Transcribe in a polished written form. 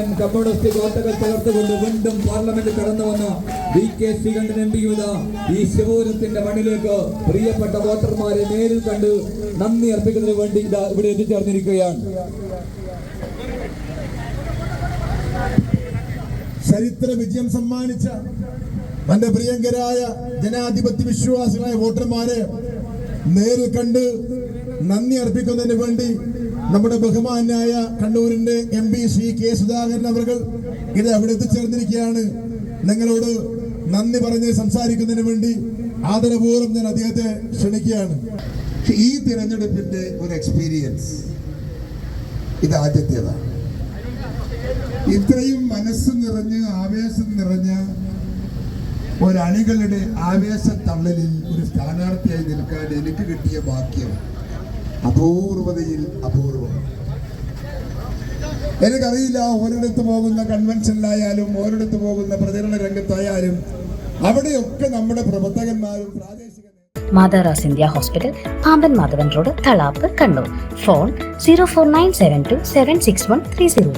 പാളയം communist കോട്ടകൾ തകർത്തുകൊണ്ട് വീണ്ടും parliament കടന്നു വന്ന VK ശ്രീകണ്ഠൻ MP ഈ ശിവപുരത്തിന്റെ മണ്ണിലേക്ക് പ്രിയപ്പെട്ട വോട്ടർമാരെ നേരിൽ കണ്ട് നന്ദി അർപ്പിക്കുന്നതിന് വേണ്ടി ഇവിടെ എത്തിച്ചേർന്നിരിക്കുകയാണ്. ചരിത്ര വിജയം സമ്മാനിച്ച തന്റെ പ്രിയങ്കരായ ജനാധിപത്യ വിശ്വാസികളായ വോട്ടർമാരെ നേരിൽ കണ്ട് നന്ദി അർപ്പിക്കുന്നതിന് വേണ്ടി നമ്മുടെ ബഹുമാനായ കണ്ണൂരിന്റെ MP ശ്രീ K സുധാകരൻ അവർ ഇത് അവിടെ എത്തിച്ചേർന്നിരിക്കുകയാണ്. നിങ്ങളോട് നന്ദി പറഞ്ഞ് സംസാരിക്കുന്നതിന് വേണ്ടി ആദരപൂർവ്വം ഞാൻ അദ്ദേഹത്തെ ക്ഷണിക്കുകയാണ്. ഈ തിരഞ്ഞെടുപ്പിന്റെ ഒരു എക്സ്പീരിയൻസ് ഇത് ആദ്യത്തേതാണ്. ഇത്രയും മനസ്സ് നിറഞ്ഞ് ആവേശം നിറഞ്ഞ ഒരണികളുടെ ആവേശ തള്ളലിൽ ഒരു സ്ഥാനാർത്ഥിയായി നിൽക്കാൻ എനിക്ക് കിട്ടിയ ഭാഗ്യം അപൂർവതയിൽ അപൂർവം. എനിക്കറിയില്ല, ഒരിടത്ത് പോകുന്ന കൺവെൻഷനിലായാലും ഒരിടത്ത് പോകുന്ന പ്രചരണ രംഗത്തായാലും അവിടെയൊക്കെ നമ്മുടെ പ്രവർത്തകന്മാരും പ്രാദേശിക Madras India hospital, Pamban Madhavan road, Thalap, Kannur. Phone 04972761303.